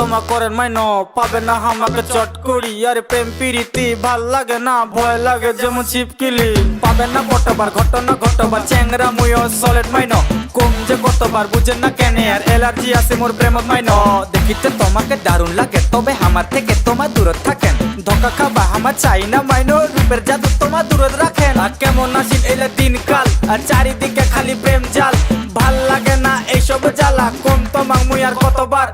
তোমা করেন মাইন পাবে না আমাকে চট করি। আরে প্রেম প্রীতি ভাল লাগে না, ভয় লাগে যেমন ছিপকিলি। পাবে না কতবার ঘটনা ঘটবার চ্যাংরা মুয় সলেট মাইন। কম যে কতবার বুঝেন না কেন আর এলার্জি আছে মোর প্রেমত মাইন। দেখিতে তোমাকে দারুণ লাগে তবে আমার থেকে তোমার দূরত থাকেন। ধোকা খাবা আমার চাই না মাইন, রূপের জাদু তোমার দূরত রাখেন। আর কেমন আসিল এলে দিনকাল আর চারিদিকে খালি প্রেম জাল। ভাল লাগে না এইসব জ্বালা, কম তোমাক মুই আর কতবার।